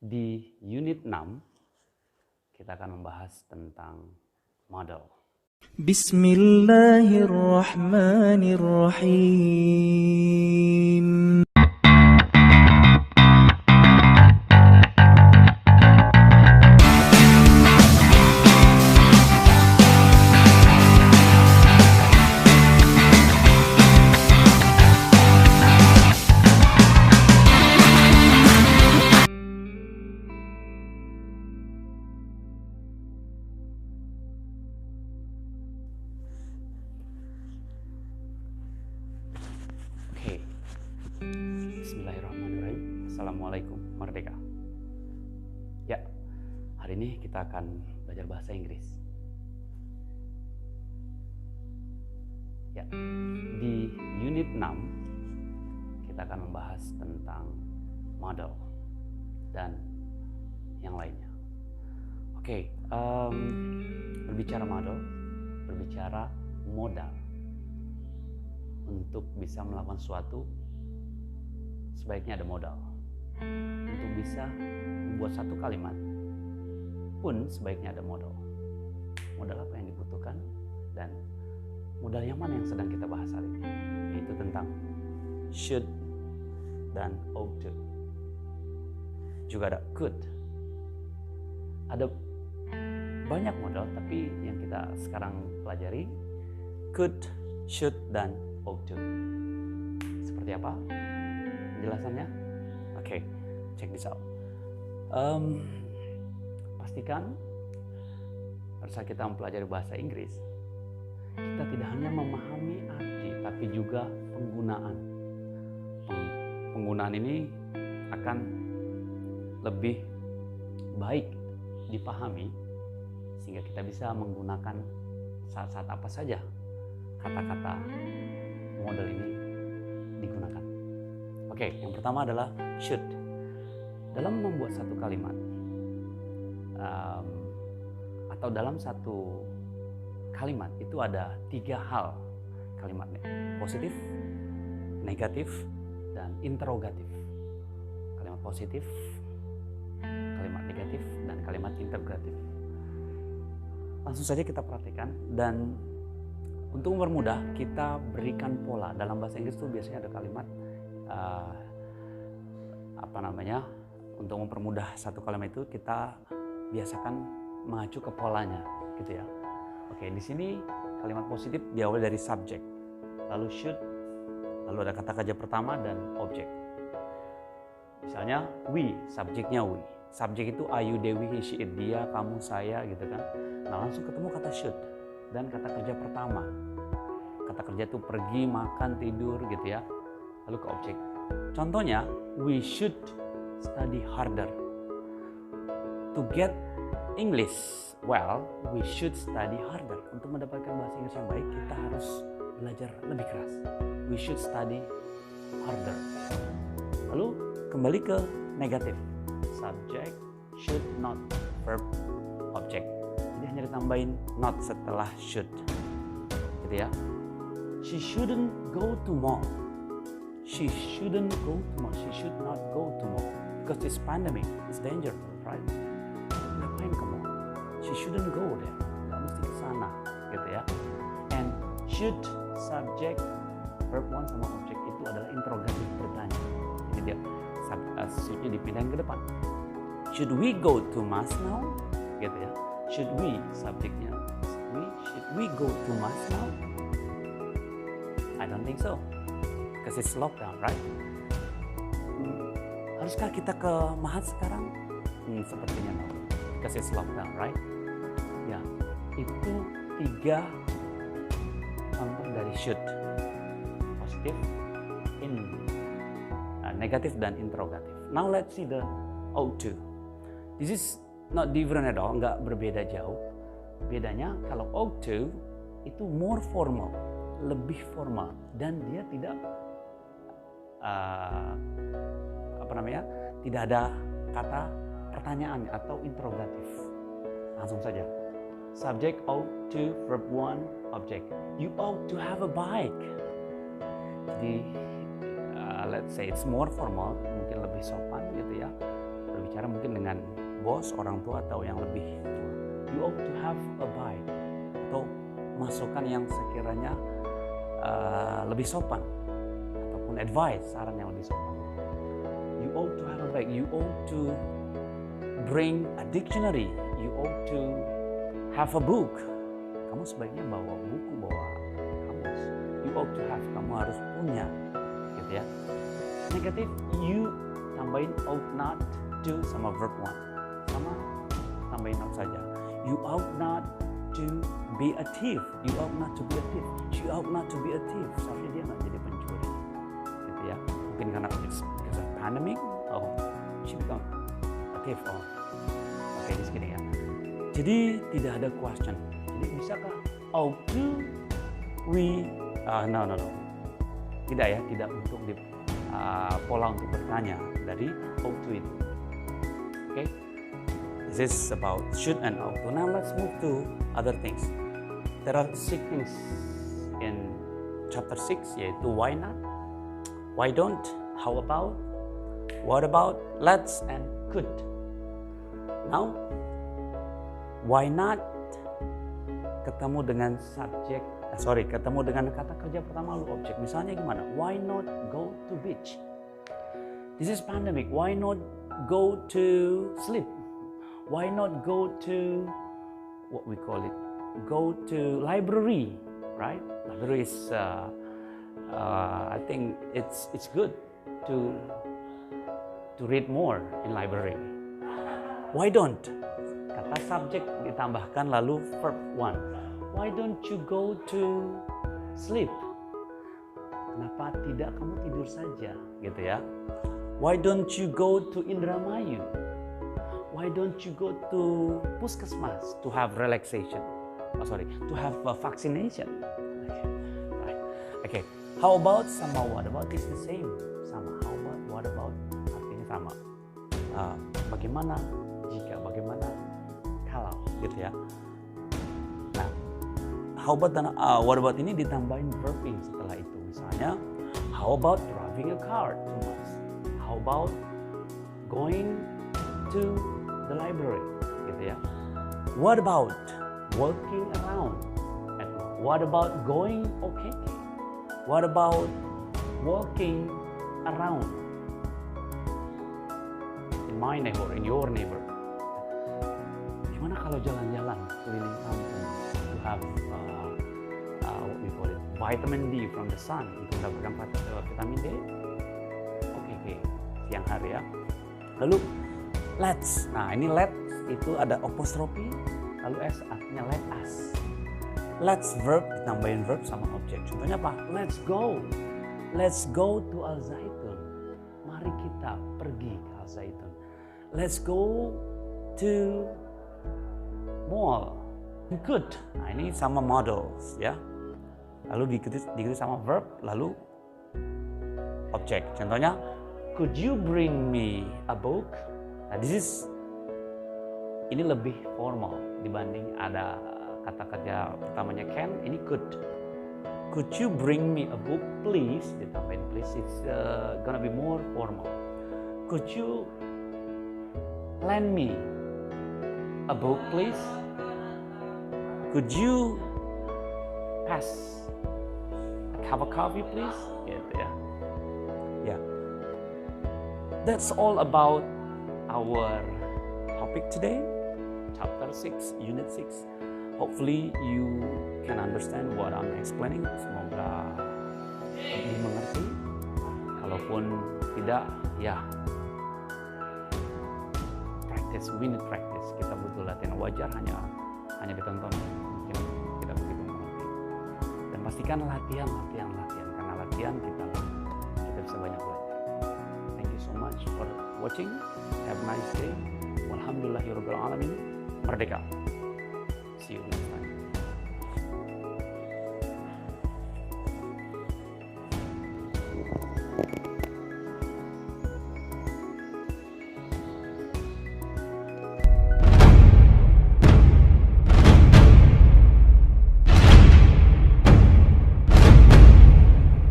Di unit 6, kita akan membahas tentang model. Bismillahirrahmanirrahim. Oke. Bismillahirrahmanirrahim. Assalamualaikum, merdeka. Ya, hari ini kita akan belajar bahasa Inggris. Ya, di unit 6, kita akan membahas tentang model dan yang lainnya. Oke, berbicara model, berbicara modal. Untuk bisa melakukan sesuatu, sebaiknya ada modal. Untuk bisa membuat satu kalimat pun sebaiknya ada modal. Modal apa yang dibutuhkan dan modal yang mana yang sedang kita bahas hari ini, yaitu tentang should dan ought to. Juga ada could. Ada banyak modal, tapi yang kita sekarang pelajari could, should, dan ought to. Seperti apa penjelasannya? Oke, check this out. Pastikan pada saat kita mempelajari bahasa Inggris, kita tidak hanya memahami arti, tapi juga penggunaan. Penggunaan ini akan lebih baik dipahami sehingga kita bisa menggunakan saat-saat apa saja kata-kata model ini digunakan. Oke, yang pertama adalah should. Dalam membuat satu kalimat atau dalam satu kalimat itu ada 3 hal kalimatnya: positif, negatif, dan interrogatif. Kalimat positif, kalimat negatif, dan kalimat interrogatif. Langsung saja kita perhatikan, dan untuk mempermudah kita berikan pola. Dalam bahasa Inggris itu biasanya ada kalimat untuk mempermudah satu kalimat itu kita biasakan mengacu ke polanya, gitu ya. Oke, di sini kalimat positif diawali dari subjek, lalu should, lalu ada kata kerja pertama dan objek. Misalnya we, subjeknya we. Subjek itu I, you, they, we, he, she, it, dia, kamu, saya, gitu kan. Nah, langsung ketemu kata should dan kata kerja pertama. Kata kerja itu pergi, makan, tidur, gitu ya. Lalu ke objek. Contohnya, we should study harder. To get English well, we should study harder. Untuk mendapatkan bahasa Inggris yang baik, kita harus belajar lebih keras. We should study harder. Lalu kembali ke negatif. Subject, should, not, verb, object. Jadi hanya ditambahin not setelah should, gitu ya. She shouldn't go to mall. She shouldn't go to mall. She should not go to mall because it's pandemic. It's dangerous, right? Ngapain ke mall? She shouldn't go there. Gak mesti ke sana, gitu ya. And should, subject, verb 1 sama objek itu adalah interrogatif, bertanya. Jadi dia should-nya dipindahin ke depan. Should we go to mass now? Gitu ya. Should we, subjeknya should we go to mass now? I don't think so, because it's lockdown, right? Haruskah kita ke Mahat sekarang? Sepertinya no, because it's lockdown, right? Ya, itu 3 contoh dari should: positif, negatif, dan interrogatif. Now let's see the ought to. This is not different at all, nggak berbeda jauh. Bedanya kalau ought to itu more formal, lebih formal, dan dia tidak tidak ada kata pertanyaan atau interrogatif. Langsung saja. Subject ought to, verb 1, object. You ought to have a bike. Jadi let's say it's more formal, mungkin lebih sopan gitu ya. Berbicara mungkin bos, orang tua atau yang lebih tua. You ought to have a bite atau masukan yang sekiranya lebih sopan ataupun advice, saran yang lebih sopan. You ought to have a bite. You ought to bring a dictionary. You ought to have a book. Kamu sebaiknya bawa buku, bawa kamus. You ought to have. Kamu harus punya, gitu ya. Negatif, you tambahin ought not to sama verb one. Sama tambahin not saja. You ought not to be a thief. You ought not to be a thief. She ought not to be a thief. Seharusnya dia nggak jadi pencuri, gitu ya. Mungkin karena it's because of pandemic. Oh, she become a thief. Oh, oke, just kidding ya. Jadi tidak ada question. Jadi bisakah ought to we? No. Tidak ya, tidak untuk di pola untuk bertanya dari ought to itu. Okay, this is about should and ought to. Now let's move to other things. There are 6 things in chapter 6, yaitu why not, why don't, how about, what about, let's, and could. Now, why not ketemu dengan subjek, ketemu dengan kata kerja pertama lalu objek. Misalnya gimana? Why not go to beach? This is pandemic. Why not go to sleep? Why not go to what we call it? Go to library, right? Library is I think it's good to read more in library. Why don't? Kata subjek ditambahkan lalu verb one. Why don't you go to sleep? Kenapa tidak kamu tidur saja, gitu ya? Why don't you go to Indramayu? Why don't you go to Puskesmas to have relaxation? To have a vaccination. Okay. How about sama what about is the same. Sama. How about what about artinya sama. Bagaimana jika, bagaimana kalau, gitu ya. Nah, how about dan what about ini ditambahin verbing setelah itu. Misalnya, how about driving a car to us? How about going to the library, gitu ya. What about walking around? What about going okay? What about walking around in my neighbor, in your neighbor? Gimana kalau jalan-jalan keliling kampung? You have what we call it, vitamin D from the sun untuk mendapatkan vitamin D. Oke, siang hari ya. Lalu let's. Nah, ini let itu ada apostrofi, lalu s artinya let us. Let's verb ditambahin verb sama objek. Contohnya apa? Let's go. Let's go to Al Zaitun. Mari kita pergi ke Al Zaitun. Let's go to mall. Good. Nah, ini sama models ya. Lalu diikuti sama verb, lalu objek. Contohnya, could you bring me a book? Nah, ini lebih formal dibanding ada kata kerja pertamanya can, ini could. Could you bring me a book, please? Ditambahin please, it's gonna be more formal. Could you lend me a book, please? Could you pass a cup of coffee, please? Gitu ya. Yeah. That's all about our topic today, chapter 6, unit 6. Hopefully you can understand what I'm explaining. Semoga dimengerti. Kalaupun tidak, ya practice, we need practice. Kita butuh latihan. Wajar hanya ditonton, mungkin kita begitu mengerti. Dan pastikan latihan. Karena latihan kita bisa banyak belajar. Thank you so much for watching. Have a nice day. Walhamdulillahirabbil alamin. Merdeka. See you next time.